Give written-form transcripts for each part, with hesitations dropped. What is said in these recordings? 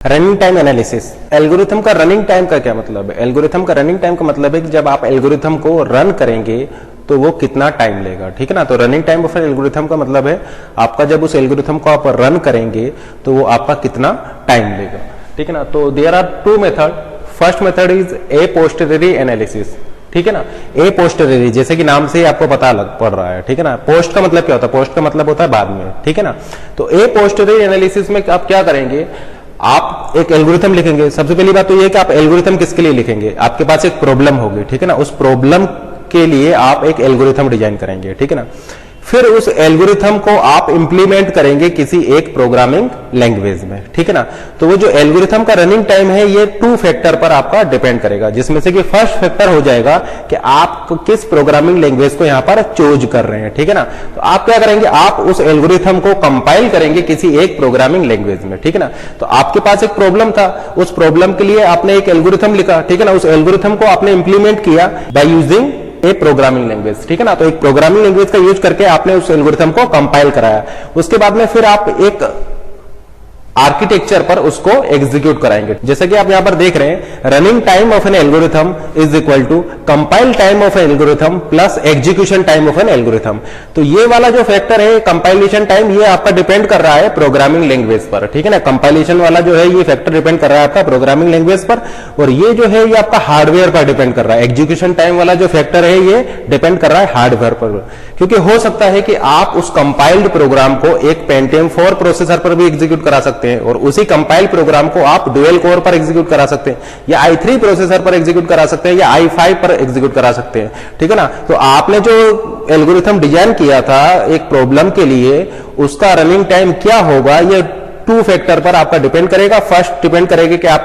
Running time analysis. Algorithm का running time का क्या मतलब है? एल्गोरिथम का रनिंग टाइम का मतलब है कि जब आप एल्गोरिथम को रन करेंगे तो वो कितना टाइम लेगा। ठीक है ना। तो रनिंग टाइम ऑफ एल्गोरिथम का मतलब है आपका जब उस एल्गोरिथम को आप रन करेंगे तो वो आपका कितना टाइम लेगा। ठीक है ना। तो there are two method. First method is a posteriori analysis. ठीक है ना। ए पोस्टेरियरी जैसे कि नाम से ही आपको पता लग पड़ रहा है। ठीक है ना। पोस्ट का मतलब क्या होता है? पोस्ट का मतलब होता है बाद में। ठीक है ना। तो ए पोस्टेरियरी एनालिसिस में आप क्या करेंगे? आप एक एल्गोरिथम लिखेंगे। सबसे पहली बात तो ये है कि आप एल्गोरिथम किसके लिए लिखेंगे? आपके पास एक प्रॉब्लम होगी। ठीक है ना। उस प्रॉब्लम के लिए आप एक एल्गोरिथम डिजाइन करेंगे। ठीक है ना। फिर उस एल्गोरिथम को आप इंप्लीमेंट करेंगे किसी एक प्रोग्रामिंग लैंग्वेज में। ठीक है ना। तो वो जो एल्गोरिथम का रनिंग टाइम है ये 2 फैक्टर पर आपका डिपेंड करेगा, जिसमें से कि फर्स्ट फैक्टर हो जाएगा कि आप किस प्रोग्रामिंग लैंग्वेज को यहां पर चूज कर रहे हैं। ठीक है ना। तो आप क्या करेंगे? आप उस एल्गोरिथम को कंपाइल करेंगे किसी एक प्रोग्रामिंग लैंग्वेज में। ठीक है ना। तो आपके पास एक प्रॉब्लम था, उस प्रॉब्लम के लिए आपने एक एल्गोरिथम लिखा। ठीक है ना। उस एल्गोरिथम को आपने इंप्लीमेंट किया by using A programming language. ठीक है ना। तो एक प्रोग्रामिंग लैंग्वेज का यूज करके आपने उस एल्गोरिथम को कंपाइल कराया। उसके बाद में फिर आप एक आर्किटेक्चर पर उसको एग्जीक्यूट कराएंगे। जैसे कि आप यहां पर देख रहे हैं, running time of an algorithm is equal to compile time of an algorithm plus execution time of an algorithm. तो ये वाला जो फैक्टर है कंपाइलेशन टाइम, ये आपका डिपेंड कर रहा है प्रोग्रामिंग लैंग्वेज पर। ठीक है ना। कंपाइलेशन वाला जो है ये फैक्टर डिपेंड कर रहा है आपका प्रोग्रामिंग लैंग्वेज पर, और ये जो है ये आपका हार्डवेयर पर डिपेंड कर रहा है। एग्जीक्यूशन टाइम वाला जो फैक्टर है ये डिपेंड कर रहा है हार्डवेयर पर, क्योंकि हो सकता है कि आप उस कंपाइल्ड प्रोग्राम को एक पेंटियम 4 प्रोसेसर पर भी एग्जीक्यूट करा सकते हैं, और उसी कंपाइल प्रोग्राम को आप डुअल कोर पर एग्जीक्यूट करा सकते हैं, या i3 प्रोसेसर पर एग्जीक्यूट करा सकते हैं, या i5 पर एग्जीक्यूट करा सकते हैं। ठीक है ना। तो आपने जो एल्गोरिथम डिजाइन किया था एक प्रॉब्लम के लिए, उसका रनिंग टाइम क्या होगा ये 2 फैक्टर पर आपका डिपेंड करेगा। फर्स्ट डिपेंड करेगा कि आप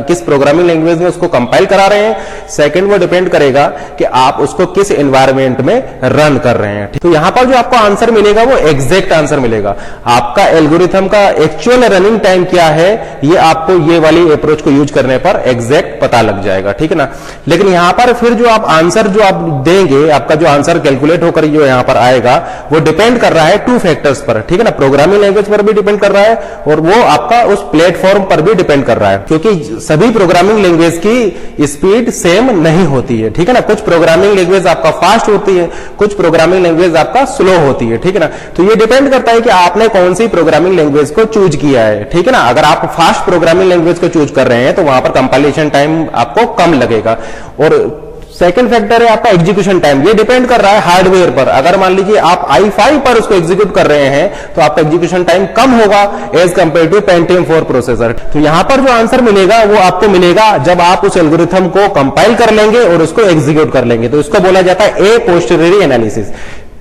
किस प्रोग्रामिंग लैंग्वेज में उसको कंपाइल करा रहे हैं। सेकंड वो डिपेंड करेगा कि आप उसको किस एनवायरनमेंट में रन कर रहे हैं। तो यहां पर जो आपको आंसर मिलेगा वो एग्जैक्ट आंसर मिलेगा। आपका एल्गोरिथम का एक्चुअल रनिंग टाइम क्या है ये आपको ये वाली अप्रोच को यूज करने पर एग्जैक्ट पता लग जाएगा। ठीक है ना। लेकिन यहां पर फिर जो आप आंसर जो आप देंगे, आपका जो आंसर कैलकुलेट होकर जो यहां पर आएगा वो डिपेंड कर रहा है 2 फैक्टर्स पर। ठीक है ना। प्रोग्रामिंग लैंग्वेज पर भी डिपेंड कर रहा है और वो आपका उस प्लेटफॉर्म पर भी डिपेंड कर रहा है, क्योंकि सभी प्रोग्रामिंग लैंग्वेज की स्पीड सेम नहीं होती है। ठीक है ना। कुछ प्रोग्रामिंग लैंग्वेज आपका फास्ट होती है, कुछ प्रोग्रामिंग लैंग्वेज आपका स्लो होती है। ठीक है ना। तो ये डिपेंड करता है कि आपने कौन सी प्रोग्रामिंग लैंग्वेज को चूज किया है। ठीक है ना। अगर आप फास्ट प्रोग्रामिंग लैंग्वेज को चूज कर रहे हैं तो वहां पर कंपाइलेशन टाइम आपको कम लगेगा। और सेकंड फैक्टर है आपका एग्जीक्यूशन टाइम, ये डिपेंड कर रहा है हार्डवेयर पर। अगर मान लीजिए आप i5 पर उसको एग्जीक्यूट कर रहे हैं तो आपका एग्जीक्यूशन टाइम कम होगा as compare to Pentium 4 processor. तो यहां पर जो आंसर मिलेगा वो आपको मिलेगा जब आप उस एल्गोरिथम को कंपाइल कर लेंगे और उसको एग्जीक्यूट कर लेंगे। तो इसको बोला जाता है ए पोस्टेरियरी एनालिसिस।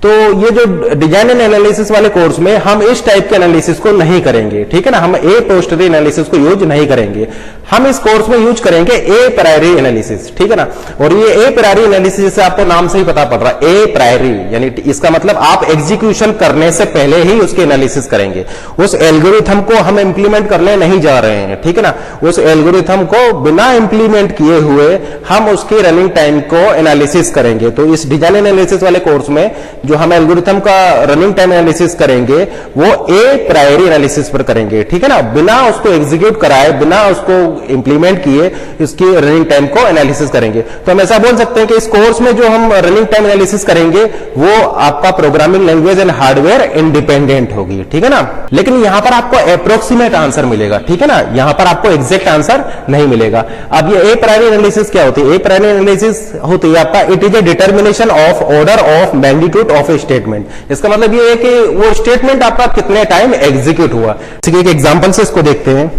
तो ये जो डिजाइन एंड एनालिसिस वाले कोर्स में हम इस टाइप के एनालिसिस को नहीं करेंगे। ठीक है ना। हम ए पोस्टेरियरी एनालिसिस को यूज नहीं करेंगे। हम इस कोर्स में यूज करेंगे ए प्रायरी एनालिसिस। ठीक है ना। और ये ए प्रायरी एनालिसिस से आपको नाम से ही पता पड़ रहा है, ए प्रायरी यानी इसका मतलब आप एग्जीक्यूशन करने से पहले ही उसके एनालिसिस करेंगे। उस एल्गोरिथम को हम इंप्लीमेंट करने नहीं जा रहे हैं। ठीक है ना। उस एल्गोरिथम को बिना इंप्लीमेंट किए हुए हम उसके रनिंग टाइम को एनालिसिस करेंगे। तो इस डिजाइन एनालिसिस वाले कोर्स में जो हम एल्गोरिथम का रनिंग टाइम एनालिसिस करेंगे वो ए प्रायरी एनालिसिस पर करेंगे। ठीक है ना। बिना उसको एग्जीक्यूट कराए, बिना उसको इंप्लीमेंट किए इसकी रनिंग टाइम को एनालिसिस करेंगे। तो हम ऐसा बोल सकते हैं कि इस कोर्स में जो हम रनिंग टाइम एनालिसिस करेंगे वो आपका programming language and hardware independent होगी। ठीक है ना। लेकिन यहां पर आपको अप्रोक्सीमेट आंसर मिलेगा। ठीक है ना। यहां पर आपको एग्जैक्ट आंसर नहीं मिलेगा। अब ये ए प्रायरी एनालिसिस क्या होती है? ए प्रायरी एनालिसिस होती है आपका it is a determination of order of magnitude of statement. इसका मतलब ये है कि वो स्टेटमेंट आपका कितने टाइम एग्जीक्यूट हुआ। एक एग्जांपल से इसको देखते हैं।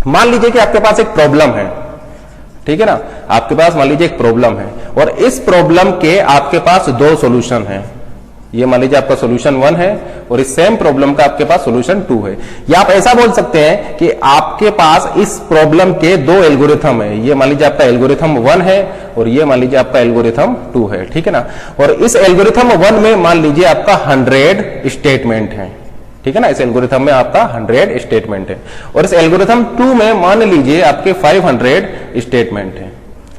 मान लीजिए कि आपके पास एक प्रॉब्लम है। ठीक है ना। आपके पास मान लीजिए एक प्रॉब्लम है और इस प्रॉब्लम के आपके पास 2 सॉल्यूशन हैं। ये मान लीजिए आपका सॉल्यूशन 1 है और इस सेम प्रॉब्लम का आपके पास सॉल्यूशन 2 है। या आप ऐसा बोल सकते हैं कि आपके पास इस प्रॉब्लम के 2 एल्गोरिथम है। ये मान लीजिए आपका एल्गोरिथम 1 है और ये मान लीजिए आपका एल्गोरिथम 2 है। ठीक है ना। और इस एल्गोरिथम 1 में मान लीजिए आपका 100 स्टेटमेंट है। ठीक है ना। इस एल्गोरिथम में आपका 100 स्टेटमेंट है और इस एल्गोरिथम 2 में मान लीजिए आपके 500 स्टेटमेंट है।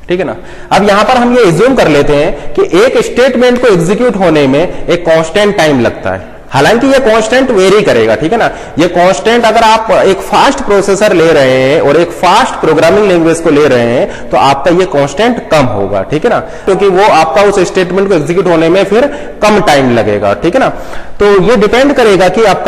ठीक है ना। अब यहां पर हम ये एज्यूम कर लेते हैं कि एक स्टेटमेंट को एग्जीक्यूट होने में एक कांस्टेंट टाइम लगता है। हालांकि ये कांस्टेंट वेरी करेगा, ठीक है ना। ये कांस्टेंट अगर आप एक फास्ट प्रोसेसर ले रहे हैं और एक फास्ट प्रोग्रामिंग लैंग्वेज को ले रहे हैं तो आपका ये कांस्टेंट कम होगा, ठीक है ना, क्योंकि वो आपका उस स्टेटमेंट को एग्जीक्यूट होने में फिर कम टाइम लगेगा, ठीक है ना। तो ये डिपेंड करेगा कि आप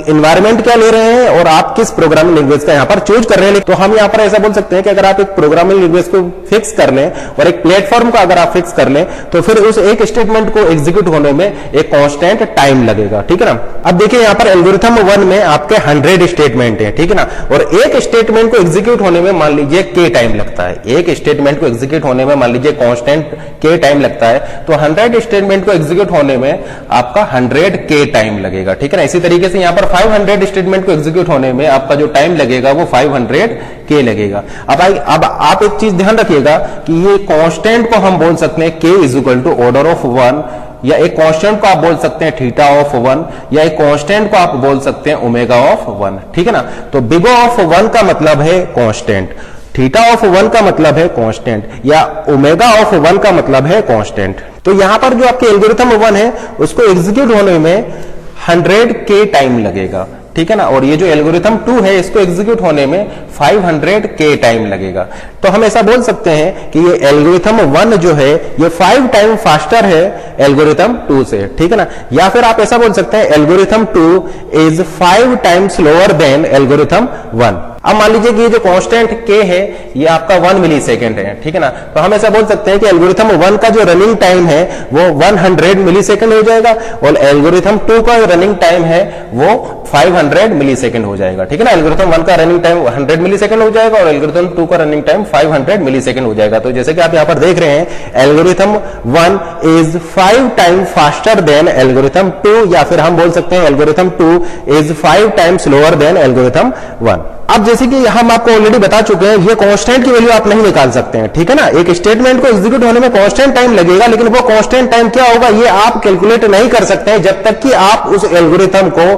एनवायरमेंट क्या ले रहे हैं और आप किस प्रोग्रामिंग लैंग्वेज का यहां पर चूज कर रहे हैं। तो हम यहां पर ऐसा बोल सकते हैं कि अगर आप एक प्रोग्रामिंग लैंग्वेज को फिक्स कर लें और एक प्लेटफॉर्म को अगर आप फिक्स कर लें तो फिर उस एक स्टेटमेंट को एग्जीक्यूट होने में एक कांस्टेंट टाइम लगेगा, ठीक है ना। अब देखिए यहां पर एल्गोरिथम 1 में आपके 100 स्टेटमेंट है, ठीक है ना, और एक स्टेटमेंट को एग्जीक्यूट होने में मान लीजिए के टाइम लगता है। एक स्टेटमेंट को एग्जीक्यूट होने में मान लीजिए कांस्टेंट के टाइम लगता है, तो 100 स्टेटमेंट को एग्जीक्यूट होने में आपका 100 के टाइम लगेगा, ठीक है ना। इसी तरीके से यहां पर 500 स्टेटमेंट को एग्जीक्यूट होने में आपका जो टाइम लगेगा वो 500 के लगेगा। अब आप एक चीज ध्यान रखिएगा कि ये कांस्टेंट को हम बोल सकते हैं के is equal to order of 1, या एक कांस्टेंट को आप बोल सकते हैं थीटा ऑफ 1, या एक कांस्टेंट को आप बोल सकते हैं ओमेगा ऑफ 1, ठीक है ना। तो बिग ऑफ 1 का मतलब है कांस्टेंट, थीटा ऑफ 1 का मतलब है कांस्टेंट, या ओमेगा ऑफ 1 का मतलब है कांस्टेंट। तो यहां पर जो आपके एल्गोरिथम 1 है उसको एग्जीक्यूट होने में 100 के टाइम लगेगा, ठीक है ना, और ये जो एल्गोरिथम 2 है इसको एग्जीक्यूट होने में 500 के टाइम लगेगा। तो हम ऐसा बोल सकते हैं कि ये एल्गोरिथम 1 जो है ये 5 टाइम फास्टर है एल्गोरिथम 2 से, ठीक है ना। या फिर आप ऐसा बोल सकते हैं algorithm 2 is 5 time slower then algorithm 1। अब मान लीजिए कि ये जो कांस्टेंट के है ये आपका 1 मिली सेकेंड है, ठीक है ना। तो हम ऐसा बोल सकते हैं कि एल्गोरिथम 1 का जो रनिंग टाइम है वो 100 मिली सेकेंड हो जाएगा और एल्गोरिथम 2 का रनिंग टाइम है वो 500 मिली सेकेंड हो जाएगा, ठीक है ना। एल्गोरिथम 1 का रनिंग टाइम 100 मिली सेकेंड हो जाएगा और एल्गोरिथम 2 का रनिंग टाइम 500 मिली सेकेंड हो जाएगा। तो जैसे कि आप यहां पर देख रहे हैं algorithm 1 is 5 time faster than algorithm 2, या फिर हम बोल सकते हैं algorithm 2 is 5 time slower then algorithm 1। अब जैसे कि हम आपको ऑलरेडी बता चुके हैं ये कांस्टेंट की वैल्यू आप नहीं निकाल सकते हैं, ठीक है ना। एक स्टेटमेंट को एग्जीक्यूट होने में कांस्टेंट टाइम लगेगा, लेकिन वो कांस्टेंट टाइम क्या होगा ये आप कैलकुलेट नहीं कर सकते हैं जब तक कि आप उस एल्गोरिथम को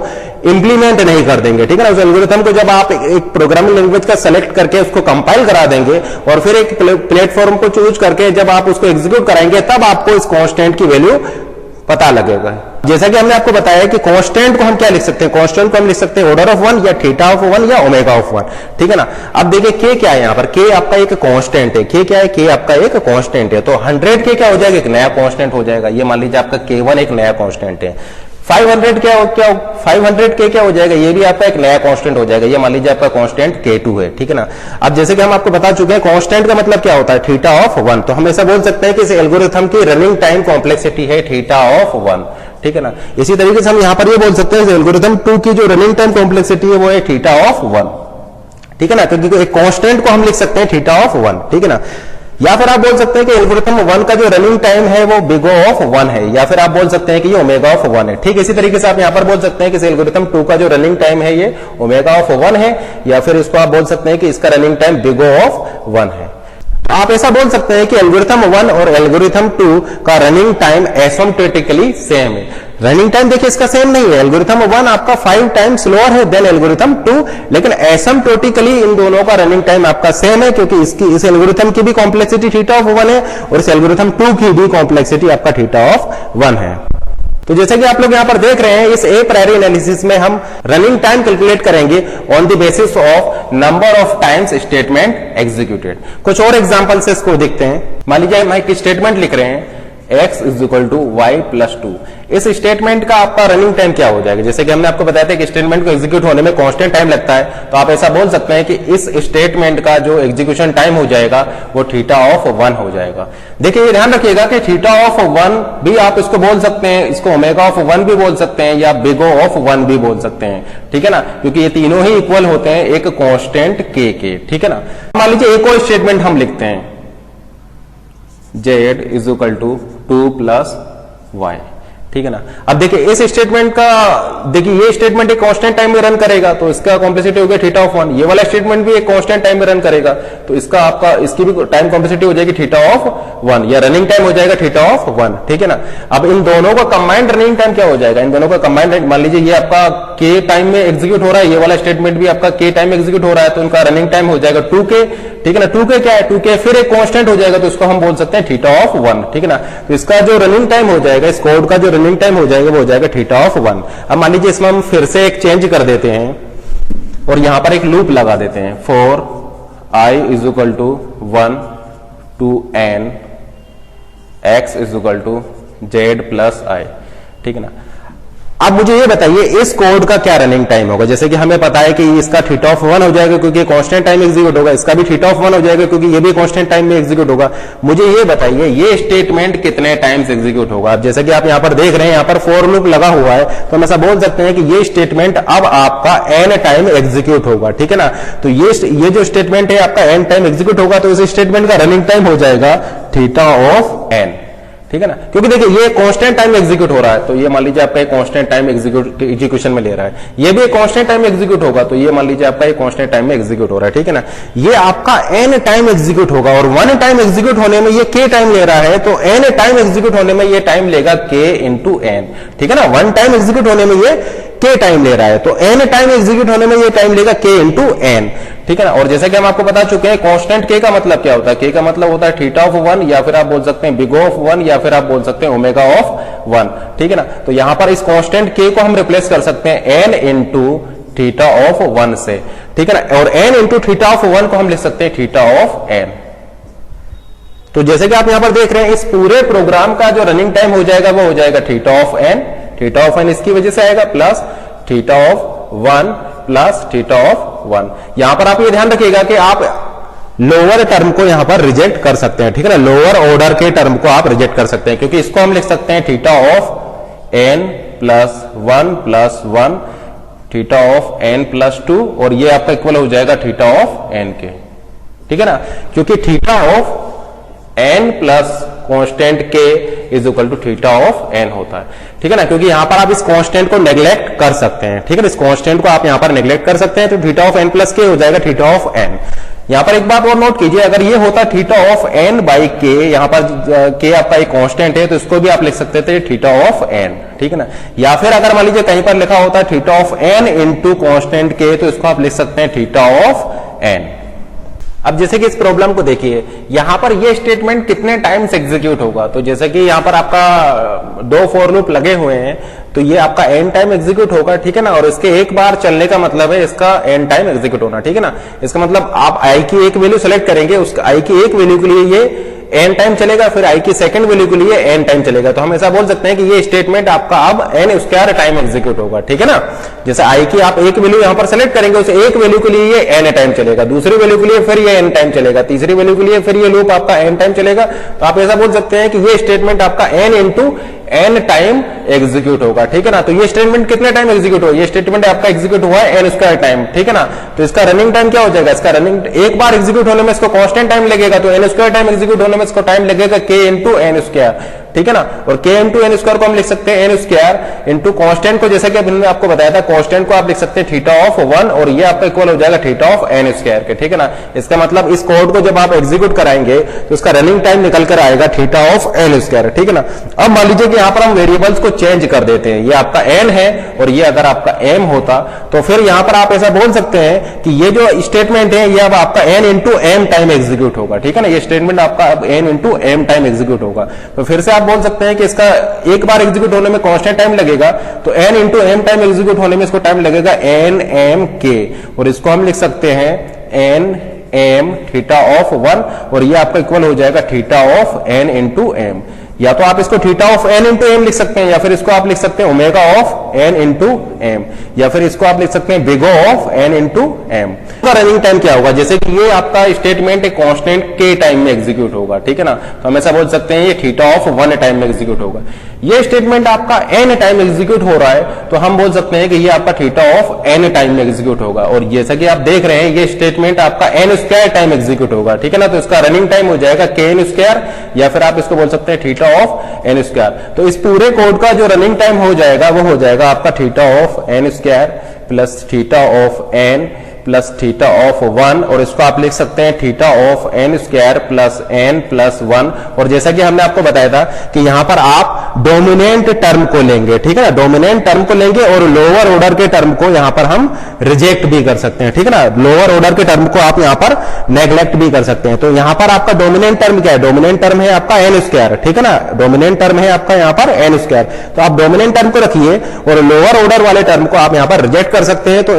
इंप्लीमेंट नहीं कर देंगे, ठीक है ना। उस एल्गोरिथम को जब आप एक प्रोग्रामिंग लैंग्वेज का सेलेक्ट करके उसको कंपाइल करा देंगे और फिर एक प्लेटफॉर्म को चूज करके जब आप उसको एग्जीक्यूट कराएंगे तब आपको इस कांस्टेंट की वैल्यू पता लगेगा। जैसा कि हमने आपको बताया कि कांस्टेंट को हम क्या लिख सकते हैं, कांस्टेंट को हम लिख सकते हैं ऑर्डर ऑफ 1 या थीटा ऑफ 1 या ओमेगा ऑफ 1, ठीक है ना। अब देखिए के क्या है, यहां पर के आपका एक कांस्टेंट है, के क्या है, के आपका एक कांस्टेंट है। तो 100 के क्या हो जाएगा, एक नया कांस्टेंट हो जाएगा। ये मान लीजिए आपका k1 एक नया कांस्टेंट है। 500 के क्या हो जाएगा, ये भी आपका एक नया कांस्टेंट हो जाएगा। ये मान लीजिए आपका कांस्टेंट k2 है, ठीक है ना। अब जैसे कि हम आपको बता चुके हैं कांस्टेंट का मतलब क्या होता है, थीटा ऑफ 1। तो हम ऐसा बोल सकते हैं कि इस एल्गोरिथम की रनिंग टाइम कॉम्प्लेक्सिटी है थीटा ऑफ 1, ठीक है ना। इसी तरीके से हम यहां पर ये बोल सकते हैं एल्गोरिथम 2 की जो रनिंग टाइम कॉम्प्लेक्सिटी है वो है थीटा ऑफ 1, ठीक है ना, क्योंकि एक कांस्टेंट को हम लिख सकते हैं थीटा ऑफ 1, ठीक है ना। या फिर आप बोल सकते हैं कि एल्गोरिथम 1 का जो रनिंग टाइम है वो बिग O ऑफ 1 है, या फिर आप बोल सकते हैं कि ये ओमेगा ऑफ 1 है। ठीक इसी तरीके से आप यहां पर बोल सकते हैं कि एल्गोरिथम 2 का जो रनिंग टाइम है ये ओमेगा ऑफ 1 है, या फिर इसको आप बोल सकते हैं कि इसका running time big O of 1 है। आप ऐसा बोल सकते हैं कि एल्गोरिथम 1 और एल्गोरिथम 2 का रनिंग टाइम एसिम्प्टोटिकली सेम है। रनिंग टाइम देखिए इसका सेम नहीं है, एल्गोरिथम 1 आपका 5 टाइम स्लोअर है देन एल्गोरिथम 2, लेकिन एसिम्प्टोटिकली इन दोनों का रनिंग टाइम आपका सेम है, क्योंकि इस एल्गोरिथम की भी कॉम्प्लेक्सिटी थीटा ऑफ 1 है और इस एल्गोरिथम 2 की भी कॉम्प्लेक्सिटी आपका थीटा ऑफ 1 है। तो जैसे कि आप लोग यहां पर देख रहे हैं इस ए प्रायरी एनालिसिस में हम रनिंग टाइम कैलकुलेट करेंगे on the basis of number of times statement executed. कुछ और एग्जांपल से इसको देखते हैं। मान लीजिए हम एक स्टेटमेंट लिख रहे हैं x is equal to Y plus 2। इस स्टेटमेंट का आपका रनिंग टाइम क्या हो जाएगा, जैसे कि हमने आपको बताया था कि स्टेटमेंट को एग्जीक्यूट होने में कांस्टेंट टाइम लगता है, तो आप ऐसा बोल सकते हैं कि इस स्टेटमेंट का जो एग्जीक्यूशन टाइम हो जाएगा वो थीटा ऑफ 1 हो जाएगा। देखिए ये ध्यान रखिएगा कि थीटा ऑफ 1 भी आप इसको बोल सकते हैं, इसको ओमेगा ऑफ 1 भी बोल सकते हैं या बिग O ऑफ 1 भी बोल सकते हैं, ठीक है ना, क्योंकि ये तीनों ही इक्वल होते हैं एक कांस्टेंट k के, ठीक है ना। मान लीजिए एक और स्टेटमेंट हम लिखते हैं z is equal to 2 plus y, ठीक है ना। अब देखिए इस स्टेटमेंट का, देखिए ये स्टेटमेंट एक कांस्टेंट टाइम में रन करेगा तो इसका कॉम्प्लेक्सिटी हो गया थीटा ऑफ 1। ये वाला स्टेटमेंट भी एक कांस्टेंट टाइम में रन करेगा तो इसका आपका इसकी भी टाइम कॉम्प्लेक्सिटी हो जाएगी थीटा ऑफ 1, या रनिंग टाइम हो जाएगा थीटा ऑफ 1, ठीक है ना। अब इन दोनों का कंबाइंड रनिंग टाइम क्या हो जाएगा, इन दोनों का कंबाइंड, मान लीजिए ये आपका k टाइम में एग्जीक्यूट हो रहा है, ये वाला स्टेटमेंट भी आपका k टाइम में एग्जीक्यूट हो रहा है, तो इनका रनिंग टाइम हो जाएगा 2k ठीक है ना, 2k क्या है, 2k फिर एक कांस्टेंट हो जाएगा, तो इसको हम बोल सकते हैं थीटा ऑफ 1, ठीक है ना। तो इसका जो रनिंग टाइम हो जाएगा, इस कोड का जो रनिंग टाइम हो जाएगा वो हो जाएगा थीटा ऑफ 1। अब मान लीजिए इसमें हम फिर से एक चेंज कर देते हैं और यहां पर एक लूप लगा देते हैं, for i is equal to 1 to n x is equal to z plus i, ठीक है ना। अब मुझे ये बताइए इस कोड का क्या रनिंग टाइम होगा। जैसे कि हमें पता है कि इसका थीटा ऑफ 1 हो जाएगा क्योंकि कांस्टेंट टाइम एग्जीक्यूट होगा, इसका भी थीटा ऑफ 1 हो जाएगा क्योंकि ये भी कांस्टेंट टाइम में एग्जीक्यूट होगा। मुझे ये बताइए ये स्टेटमेंट कितने टाइम्स एग्जीक्यूट होगा। अब जैसे कि आप यहां पर देख रहे हैं, यहां पर फॉर लूप लगा हुआ है, तो हम ऐसा बोल सकते हैं कि ये स्टेटमेंट अब आपका n टाइम एग्जीक्यूट होगा, ठीक है ना। तो ये जो स्टेटमेंट है आपका n टाइम एग्जीक्यूट होगा, तो इस स्टेटमेंट का रनिंग टाइम हो जाएगा थीटा ऑफ n, ठीक है ना। क्योंकि देखिए ये कांस्टेंट टाइम एग्जीक्यूट हो रहा है, तो ये मान लीजिए आपका एक कांस्टेंट टाइम एग्जीक्यूशन में ले रहा है, ये भी एक कांस्टेंट टाइम एग्जीक्यूट होगा, तो ये मान लीजिए आपका एक कांस्टेंट टाइम में एग्जीक्यूट हो रहा है, ठीक है ना। ये आपका n टाइम एग्जीक्यूट होगा और 1 टाइम एग्जीक्यूट होने में ये k टाइम ले रहा है, तो n टाइम एग्जीक्यूट होने में ये टाइम लेगा k इंटू n, ठीक है ना। 1 टाइम एग्जीक्यूट होने में ये k टाइम ले रहा है, तो n टाइम एग्जीक्यूट होने में ये टाइम लेगा k इंटू n, ठीक है ना। और जैसे कि हम आपको बता चुके हैं कांस्टेंट k का मतलब क्या होता है, k का मतलब होता है थीटा ऑफ 1, या फिर आप बोल सकते हैं बिग ऑफ 1, या फिर आप बोल सकते हैं ओमेगा ऑफ 1, ठीक है ना। तो यहां पर इस कांस्टेंट k को हम रिप्लेस कर सकते हैं n इंटू थीटा ऑफ 1 से, ठीक है ना। और n इंटू थीटा ऑफ 1 को हम लिख सकते हैं थीटा ऑफ n। तो जैसे कि आप यहां पर देख रहे हैं इस पूरे प्रोग्राम का जो रनिंग टाइम हो जाएगा वो हो जाएगा theta of n, theta of n इसकी वजह से आएगा, plus theta of 1 plus theta of 1। यहां पर आप ये ध्यान रखिएगा कि आप लोअर टर्म को यहां पर रिजेक्ट कर सकते हैं, ठीक है ना। लोअर ऑर्डर के टर्म को आप रिजेक्ट कर सकते हैं, क्योंकि इसको हम लिख सकते हैं theta of n plus 1 plus 1 theta of n plus 2, और ये आपका इक्वल हो जाएगा थीटा ऑफ n के, ठीक है ना। क्योंकि theta of n plus constant k is equal to theta of n होता है, ठीक है ना। क्योंकि यहां पर आप इस कांस्टेंट को नेग्लेक्ट कर सकते हैं, ठीक है ना। इस कांस्टेंट को आप यहां पर नेग्लेक्ट कर सकते हैं, तो theta of n plus k हो जाएगा थीटा ऑफ n। यहां पर एक बात और नोट कीजिए, अगर ये होता theta of n by k, यहां पर k आपका एक कांस्टेंट है, तो इसको भी आप लिख सकते थे थीटा ऑफ n, ठीक है ना। या फिर अगर मान लीजिए कहीं पर लिखा होता theta of n into constant k, तो इसको आप लिख सकते हैं थीटा ऑफ n। अब जैसे कि इस प्रॉब्लम को देखिए, यहां पर ये स्टेटमेंट कितने टाइम्स एग्जीक्यूट होगा। तो जैसे कि यहां पर आपका 2 फॉर लूप लगे हुए हैं, तो ये आपका n टाइम एग्जीक्यूट होगा, ठीक है ना। और इसके एक बार चलने का मतलब है इसका n टाइम एग्जीक्यूट होना, ठीक है ना। इसका मतलब आप i की एक वैल्यू सेलेक्ट करेंगे, उस i की एक वैल्यू के लिए ये n टाइम चलेगा, फिर i की सेकंड वैल्यू के लिए n टाइम चलेगा। तो हम ऐसा बोल सकते हैं कि ये स्टेटमेंट आपका अब n स्क्वायर टाइम एग्जीक्यूट होगा, ठीक है ना। जैसे i की आप एक वैल्यू यहां पर सेलेक्ट करेंगे, उस एक वैल्यू के लिए ये n टाइम चलेगा, दूसरी वैल्यू के लिए फिर ये n टाइम चलेगा, तीसरी वैल्यू के लिए फिर ये लूप आपका n टाइम चलेगा। तो आप ऐसा बोल सकते हैं कि ये स्टेटमेंट आपका n into n time execute होगा, ठीक है ना। तो ये स्टेटमेंट कितने टाइम एग्जीक्यूट होगा, ये स्टेटमेंट आपका एग्जीक्यूट हुआ है n स्क्वायर टाइम, ठीक है ना। तो इसका रनिंग टाइम क्या हो जाएगा, इसका रनिंग एक बार एग्जीक्यूट होने में इसको कांस्टेंट टाइम लगेगा, तो n स्क्वायर टाइम एग्जीक्यूट होने में इसको टाइम लगेगा k इंटू n स्क्वायर, ठीक है ना। और k इंटू n स्क्वायर को हम लिख सकते हैं n स्क्वायर इंटू कांस्टेंट को, जैसे कि अभी मैंने आपको बताया था, कांस्टेंट को आप लिख सकते हैं थीटा ऑफ 1, और ये आपका इक्वल हो जाएगा थीटा ऑफ n स्क्वायर के, ठीक है ना। इसका मतलब इस कोड को जब आप एग्जीक्यूट कराएंगे तो इसका रनिंग टाइम निकल कर आएगा थीटा ऑफ n स्क्वायर, ठीक है ना। अब मान लीजिए कि यहां पर हम वेरिएबल्स को चेंज कर देते हैं, ये आपका n है और ये अगर आपका m होता, तो फिर यहां पर आप ऐसा बोल सकते हैं कि ये जो स्टेटमेंट है ये अब आपका n into m time execute होगा, ठीक है ना। ये स्टेटमेंट आपका अब n into m time execute होगा। तो फिर से आप बोल सकते हैं कि इसका एक बार एग्जीक्यूट होने में कांस्टेंट टाइम लगेगा, तो n into m time execute होने में इसको टाइम लगेगा n m k, और इसको हम लिख सकते हैं n m थीटा ऑफ 1, और ये आपका इक्वल हो जाएगा theta of n into m। या तो आप इसको theta of n into M लिख सकते हैं, या फिर इसको आप लिख सकते हैं omega of n into M, या फिर इसको आप लिख सकते हैं big O of n into M. इसका रनिंग टाइम क्या होगा, जैसे कि ये आपका स्टेटमेंट एक कांस्टेंट k टाइम में एग्जीक्यूट होगा, ठीक है ना। तो हम ऐसा बोल सकते हैं ये थीटा ऑफ 1 टाइम में एग्जीक्यूट होगा। ये स्टेटमेंट आपका n टाइम एग्जीक्यूट हो रहा है, तो हम बोल सकते हैं कि ये आपका थीटा ऑफ n टाइम में एग्जीक्यूट होगा। और जैसा कि आप देख रहे हैं ये स्टेटमेंट आपका n स्क्वायर टाइम एग्जीक्यूट होगा, ठीक है ना। तो इसका रनिंग टाइम हो जाएगा kn स्क्वायर, या फिर आप इसको बोल सकते हैं थीटा ऑफ n स्क्वायर। तो इस पूरे कोड का जो रनिंग टाइम हो जाएगा वो हो जाएगा आपका theta of n square plus theta of n plus theta of 1, और इसको आप लिख सकते हैं theta of n square plus n plus 1। और जैसा कि हमने आपको बताया था कि यहां पर आप डोमिनेंट टर्म को लेंगे, ठीक है ना, डोमिनेंट टर्म को लेंगे और लोअर ऑर्डर के टर्म को यहां पर हम रिजेक्ट भी कर सकते हैं, ठीक है ना, लोअर ऑर्डर के टर्म को आप यहां पर नेग्लेक्ट भी कर सकते हैं। तो यहां पर आपका डोमिनेंट टर्म क्या है, डोमिनेंट टर्म है आपका n स्क्वायर, ठीक है ना, डोमिनेंट टर्म है आपका यहां पर n स्क्वायर। तो आप डोमिनेंट टर्म को रखिए और लोअर ऑर्डर वाले टर्म को आप यहां पर रिजेक्ट कर सकते हैं। तो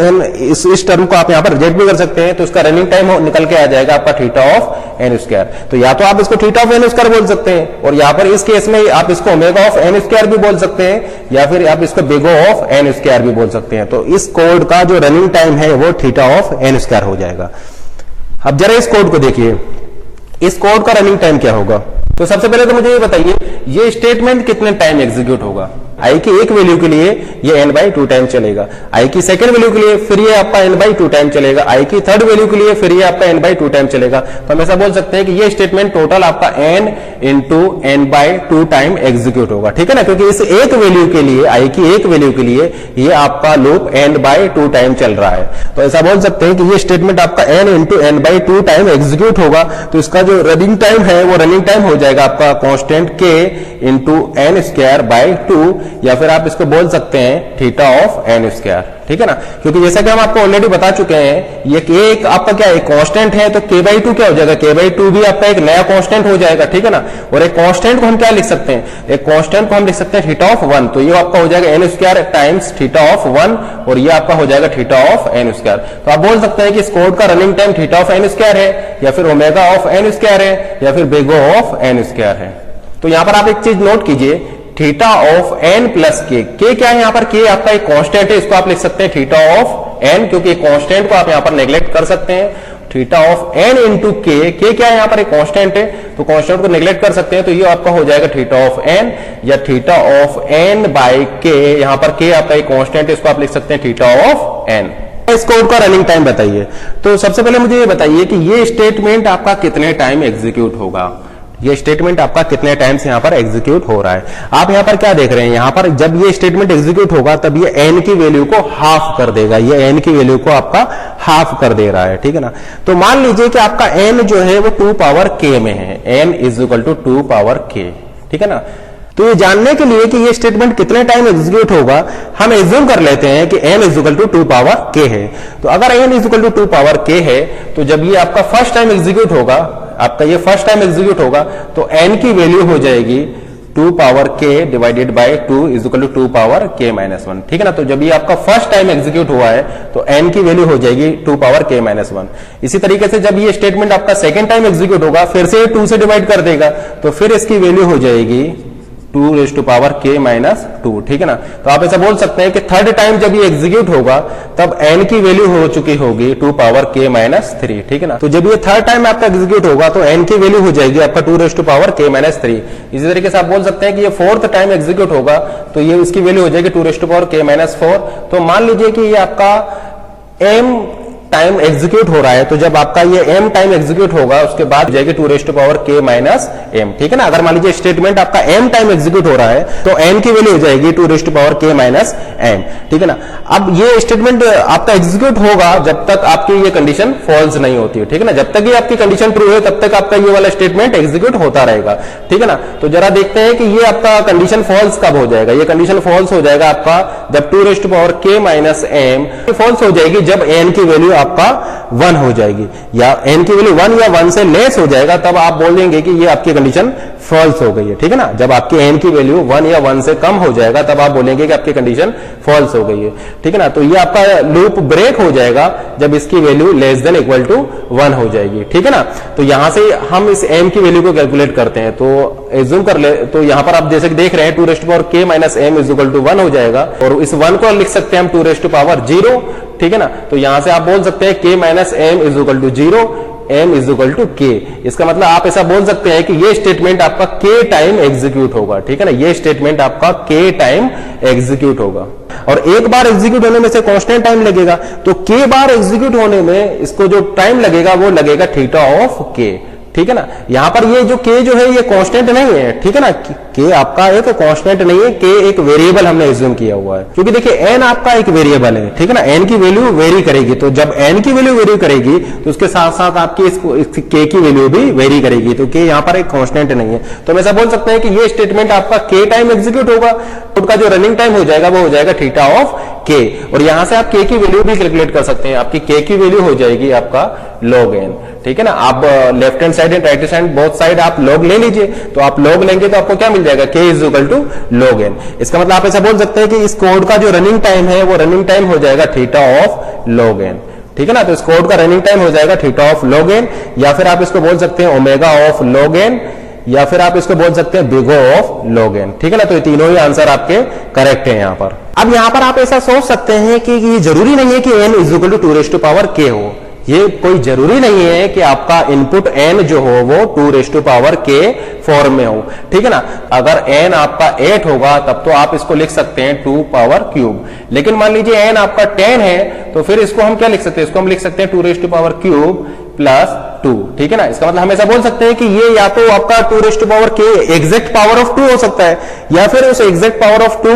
इस टर्म को आप यहां पर रिजेक्ट भी कर सकते हैं, तो इसका रनिंग टाइम निकल के आ जाएगा आपका थीटा ऑफ n स्क्वायर। तो या तो आप इसको थीटा ऑफ n स्क्वायर बोल सकते हैं, और यहां पर इस केस में आप इसको ओमेगा ऑफ n स्क्वायर भी बोल सकते हैं, या फिर आप इसको big O of n square भी बोल सकते हैं। तो इस कोड का जो रनिंग टाइम है वो थीटा ऑफ n स्क्वायर हो जाएगा। अब जरा इस कोड को देखिए, इस कोड का रनिंग टाइम क्या होगा। तो सबसे पहले तो मुझे ये बताइए, ये स्टेटमेंट कितने टाइम एग्जीक्यूट होगा। आई की एक वैल्यू के लिए ये n/2 टाइम चलेगा, आई की सेकंड वैल्यू के लिए फिर ये आपका n/2 टाइम चलेगा, आई की थर्ड वैल्यू के लिए फिर ये आपका n/2 टाइम चलेगा। तो हम ऐसा बोल सकते हैं कि ये स्टेटमेंट टोटल आपका n into n/2 time execute होगा, ठीक है ना, क्योंकि इस एक वैल्यू के लिए, आई की एक वैल्यू के लिए ये आपका लूप n/2 टाइम चल रहा है। तो ऐसा बोल सकते हैं कि ये स्टेटमेंट आपका n into n/2 time execute होगा। तो इसका जो रनिंग टाइम है वो रनिंग टाइम हो जाएगा आपका constant k into n square by 2, या फिर आप इसको बोल सकते हैं थीटा ऑफ n स्क्वायर, ठीक है ना, क्योंकि जैसा कि हम आपको ऑलरेडी बता चुके हैं, ये k एक आपका क्या है, कांस्टेंट है, तो k/2 क्या हो जाएगा, k/2 भी आपका एक नया कांस्टेंट हो जाएगा, ठीक है ना। और एक कांस्टेंट को हम क्या लिख सकते हैं, एक कांस्टेंट को हम लिख सकते हैं थीटा ऑफ 1। तो ये आपका हो जाएगा n square times theta of 1, और ये आपका हो जाएगा थीटा ऑफ n स्क्वायर। तो आप बोल सकते हैं कि इस कोड का running time theta of n square है, या फिर ओमेगा ऑफ n स्क्वायर है, या फिर big O of n square है। तो यहां पर आप एक चीज नोट कीजिए, थीटा ऑफ n प्लस के क्या है, यहां पर k आपका एक कांस्टेंट है, इसको आप लिख सकते हैं थीटा ऑफ n, क्योंकि कांस्टेंट को आप यहां पर नेग्लेक्ट कर सकते हैं। थीटा ऑफ n इंटू के क्या है, यहां पर एक कांस्टेंट है, तो कांस्टेंट को नेग्लेक्ट कर सकते हैं। तो ये आपका हो जाएगा थीटा ऑफ n या थीटा ऑफ n बाई के, यहां पर k आपका एक कांस्टेंट है, इसको आप लिख सकते हैं थीटा ऑफ n। इस कोड का रनिंग टाइम बताइए। तो सबसे पहले मुझे ये बताइए कि ये स्टेटमेंट आपका कितने टाइम एग्जीक्यूट होगा, ये स्टेटमेंट आपका कितने टाइम से यहां पर एग्जीक्यूट हो रहा है। आप यहां पर क्या देख रहे हैं, यहां पर जब ये स्टेटमेंट एग्जीक्यूट होगा तब ये n की वैल्यू को हाफ कर देगा, ये n की वैल्यू को आपका हाफ कर दे रहा है, ठीक है ना। तो मान लीजिए कि आपका n जो है वो 2 पावर k में है, n is equal to 2 power k, ठीक है ना। तो ये जानने के लिए कि ये स्टेटमेंट कितने टाइम एग्जीक्यूट होगा, हम एज्यूम कर लेते हैं कि n is equal to 2 power k है। तो अगर n is equal to 2 power k है, तो जब ये आपका फर्स्ट टाइम एग्जीक्यूट होगा, आपका ये फर्स्ट टाइम एग्जीक्यूट होगा, तो n की वैल्यू हो जाएगी 2 power k divided by 2 is equal to 2 power k minus 1, ठीक है ना। तो जब ये आपका फर्स्ट टाइम एग्जीक्यूट हुआ है तो n की वैल्यू हो जाएगी 2 पावर k माइनस 1। इसी तरीके से जब ये स्टेटमेंट आपका सेकेंड टाइम एग्जीक्यूट होगा, फिर से 2 से डिवाइड कर देगा, तो फिर इसकी वैल्यू हो जाएगी 2 raise to power k minus 2, ठीक है ना। तो आप ऐसा बोल सकते हैं कि थर्ड टाइम जब ये एग्जीक्यूट होगा तब n की वैल्यू हो चुकी होगी 2 पावर k माइनस 3, ठीक है ना। तो जब ये थर्ड टाइम आपका एग्जीक्यूट होगा तो n की वैल्यू हो जाएगी आपका 2 raise to power k minus 3। इसी तरीके से आप बोल सकते हैं कि ये फोर्थ टाइम एग्जीक्यूट होगा तो ये इसकी वैल्यू हो जाएगी 2 raise to power k minus 4। तो मान लीजिए कि ये आपका m टाइम एग्जीक्यूट हो रहा है, तो जब आपका ये m टाइम एग्जीक्यूट होगा उसके बाद हो जाएगी 2 raise to power k minus m, ठीक है ना। अगर मान लीजिए स्टेटमेंट आपका m टाइम एग्जीक्यूट हो रहा है तो n की वैल्यू हो जाएगी 2 raise to power k minus m, ठीक है ना। अब ये स्टेटमेंट आपका एग्जीक्यूट होगा जब तक आपकी ये कंडीशन फॉल्स नहीं होती है, ठीक है ना। जब तक ये आपकी कंडीशन ट्रू है तब तक आपका ये वाला स्टेटमेंट एग्जीक्यूट होता रहेगा, ठीक है ना। तो जरा देखते हैं कि ये आपका कंडीशन फॉल्स कब हो जाएगा। ये कंडीशन फॉल्स हो जाएगा आपका जब 2 raise to power k minus m false हो जाएगी जब n की वैल्यू आपका 1 हो जाएगी, या n की वैल्यू 1 या 1 से लेस हो जाएगा, तब आप बोल देंगे कि ये आपकी कंडीशन फॉल्स हो गई है, ठीक है ना। जब आपकी n की वैल्यू 1 या 1 से कम हो जाएगा तब आप बोलेंगे कि आपकी कंडीशन फॉल्स हो गई है, ठीक है ना। तो ये आपका लूप ब्रेक हो जाएगा जब इसकी value less than equal to 1 हो जाएगी, ठीक है ना। तो यहां से हम इस m की वैल्यू को कैलकुलेट करते हैं, तो एज्यूम कर ले, तो यहां पर आप जैसे कि देख रहे हैं 2 raise to power k minus m is equal to 1 हो जाएगा, और इस 1 को लिख सकते हैं हम 2 रेज़ टू पावर 0, ठीक है ना। तो यहां से आप बोल सकते हैं k minus m is equal to 0, m is equal to k। इसका मतलब आप ऐसा बोल सकते हैं कि ये स्टेटमेंट आपका k टाइम एग्जीक्यूट होगा, ठीक है ना। ये स्टेटमेंट आपका k टाइम एग्जीक्यूट होगा, और एक बार एग्जीक्यूट होने में से कांस्टेंट टाइम लगेगा, तो k बार एग्जीक्यूट होने में इसको जो टाइम लगेगा वो लगेगा थीटा ऑफ k, ठीक है ना। यहां पर ये जो k जो है ये कांस्टेंट नहीं है, ठीक है ना, k आपका एक कांस्टेंट नहीं है, k एक वेरिएबल हमने एज्यूम किया हुआ है, क्योंकि देखिए n आपका एक वेरिएबल है, ठीक है ना, n की वैल्यू वेरी करेगी, तो जब n की वैल्यू वेरी करेगी तो उसके साथ साथ आपकी इस k की वैल्यू भी वेरी करेगी, तो k यहां पर एक कांस्टेंट नहीं है। तो हम ऐसा बोल सकते हैं कि ये स्टेटमेंट आपका k टाइम एग्जीक्यूट होगा, उसका जो रनिंग टाइम हो जाएगा वो हो जाएगा थीटा ऑफ k, और यहां से आप k की वैल्यू भी कैलकुलेट कर सकते हैं, आपकी k की वैल्यू हो जाएगी आपका log n, ठीक है ना। आप left hand side and right hand both side आप log ले लीजिए, तो आप log लेंगे तो आपको क्या मिल जाएगा, k is equal to log n। इसका मतलब आप ऐसा बोल सकते हैं कि इस कोड का जो रनिंग टाइम है वो रनिंग टाइम हो जाएगा थीटा ऑफ log n, ठीक है ना। तो इस कोड का रनिंग टाइम हो जाएगा थीटा ऑफ log n, या फिर आप इसको बोल सकते हैं ओमेगा ऑफ log n, या फिर आप इसको बोल सकते हैं big O of log n, ठीक है ना। तो ये तीनों ही आंसर आपके करेक्ट हैं यहां पर। अब यहां पर आप ऐसा सोच सकते हैं कि ये जरूरी नहीं है कि n is equal to 2 raise to power k हो, ये कोई जरूरी नहीं है कि आपका इनपुट n जो हो वो 2 raise to power k form में हो, ठीक है ना। अगर n आपका 8 होगा तब तो आप इसको लिख सकते हैं 2 पावर क्यूब, लेकिन मान लीजिए n आपका 10 है तो फिर इसको हम क्या लिख सकते हैं, इसको हम लिख सकते हैं 2 raise to power cube plus 2, ठीक है ना। इसका मतलब हम ऐसा बोल सकते हैं कि ये या तो आपका 2 raise to power k exact power of 2 हो सकता है, या फिर उस एग्जैक्ट पावर ऑफ 2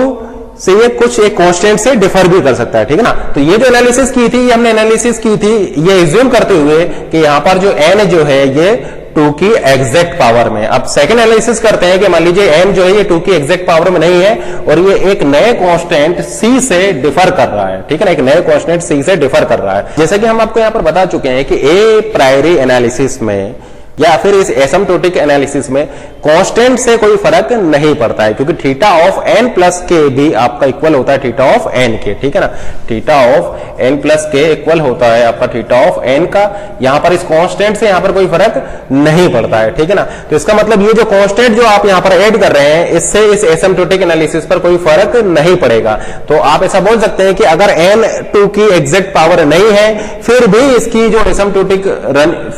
से ये कुछ एक कांस्टेंट से डिफर भी कर सकता है, ठीक है ना। तो ये जो एनालिसिस की थी, ये हमने एनालिसिस की थी ये एज्यूम करते हुए कि यहां पर जो n जो है ये 2 की एग्जैक्ट पावर में। अब सेकंड एनालिसिस करते हैं कि मान लीजिए n जो है ये 2 की एग्जैक्ट पावर में नहीं है और ये एक नए कांस्टेंट c से डिफर कर रहा है, ठीक है ना, एक नए कांस्टेंट c से डिफर कर रहा है। जैसे कि हम आपको यहां पर बता चुके हैं कि ए प्रायरी एनालिसिस में या फिर इस एसिम्प्टोटिक एनालिसिस में कांस्टेंट से कोई फर्क नहीं पड़ता है, क्योंकि थीटा ऑफ n प्लस के भी आपका इक्वल होता है थीटा ऑफ n के, ठीक है ना। थीटा ऑफ n प्लस के इक्वल होता है आपका थीटा ऑफ n का, यहां पर इस कांस्टेंट से यहां पर कोई फर्क नहीं पड़ता है, ठीक है ना। तो इसका मतलब ये जो कांस्टेंट जो आप यहां पर ऐड कर रहे हैं इससे इस एसिम्प्टोटिक एनालिसिस पर कोई फर्क नहीं पड़ेगा। तो आप ऐसा बोल सकते हैं कि अगर n 2 की एग्जैक्ट पावर नहीं है फिर भी इसकी जो एसिम्प्टोटिक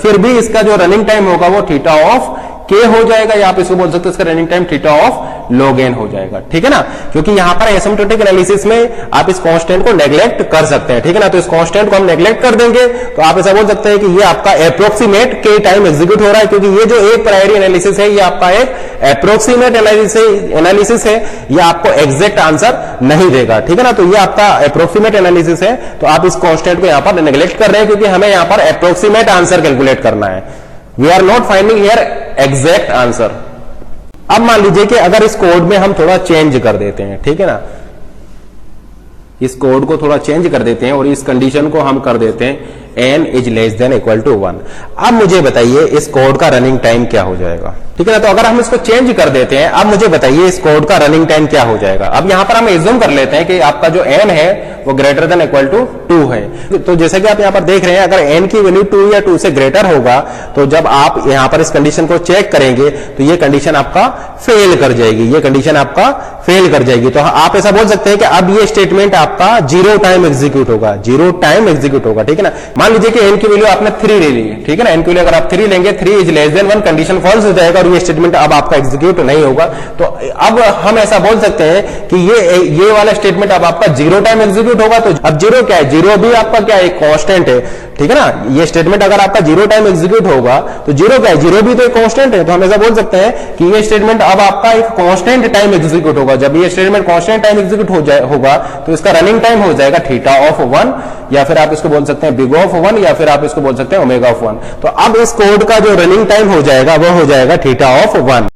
फिर भी इसका जो रनिंग टाइम होगा वो थीटा ऑफ k हो जाएगा, या आप इसको बोल सकते हैं इसका running time theta of log n हो जाएगा, ठीक है ना। क्योंकि यहां पर एसिम्प्टोटिक एनालिसिस में आप इस कांस्टेंट को नेग्लेक्ट कर सकते हैं, ठीक है ना। तो इस कांस्टेंट को हम नेग्लेक्ट कर देंगे तो आप ऐसा बोल सकते हैं कि ये आपका अप्रोक्सीमेट k टाइम एग्जीक्यूट हो रहा है, क्योंकि ये जो एक प्रायरी एनालिसिस है ये आपका एक अप्रोक्सीमेट एनालिसिस है, ये आपको एग्जैक्ट आंसर नहीं देगा, ठीक है ना। तो ये आपका अप्रोक्सीमेट एनालिसिस है, तो आप इस कांस्टेंट को यहां पर नेग्लेक्ट कर रहे हैं, क्योंकि हमें यहां पर अप्रोक्सीमेट आंसर कैलकुलेट करना है। We are not finding here exact answer. अब मान लीजिए कि अगर इस कोड में हम थोड़ा चेंज कर देते हैं, ठीक है ना, इस कोड को थोड़ा चेंज कर देते हैं और इस कंडीशन को हम कर देते हैं n is less than equal to 1। अब मुझे बताइए इस कोड का रनिंग टाइम क्या हो जाएगा, ठीक है ना। तो अगर हम इसको चेंज कर देते हैं, अब मुझे बताइए इस कोड का रनिंग टाइम क्या हो जाएगा। अब यहां पर हम एज्यूम कर लेते हैं कि आपका जो n है वो ग्रेटर देन इक्वल टू 2 है। तो जैसे कि आप यहां पर देख रहे हैं अगर n की वैल्यू 2 या 2 से ग्रेटर होगा तो जब आप यहां पर इस कंडीशन को चेक करेंगे तो ये कंडीशन आपका फेल कर जाएगी, ये कंडीशन आपका फेल कर जाएगी। तो आप ऐसा बोल सकते हैं कि अब ये स्टेटमेंट आपका 0 टाइम एग्जीक्यूट होगा, 0 टाइम एग्जीक्यूट होगा, ठीक है ना। मान लीजिए कि n की वैल्यू आपने 3 ले ली, ठीक है ना। n की वैल्यू अगर आप 3 लेंगे 3 is less than 1 condition false हो जाएगा और ये स्टेटमेंट अब आपका एग्जीक्यूट नहीं होगा। तो अब हम ऐसा बोल सकते हैं कि ये वाला स्टेटमेंट अब आपका 0 टाइम एग्जीक्यूट होगा। तो अब 0 क्या है, 0 भी आपका क्या है, कांस्टेंट है, ठीक है ना। ये स्टेटमेंट अगर आपका 0 टाइम एग्जीक्यूट होगा तो 0 क्या है, 0 भी तो एक कांस्टेंट है। तो हम ऐसा बोल सकते हैं कि ये स्टेटमेंट अब आपका एक कांस्टेंट टाइम एग्जीक्यूट होगा। जब ये स्टेटमेंट कांस्टेंट टाइम एग्जीक्यूट होगा तो इसका रनिंग टाइम हो जाएगा थीटा ऑफ 1, या फिर आप इसको बोल सकते हैं बिग ऑफ 1, या फिर आप इसको बोल सकते हैं ओमेगा ऑफ 1। तो अब इस कोड का जो रनिंग टाइम हो जाएगा वो हो जाएगा थीटा ऑफ 1।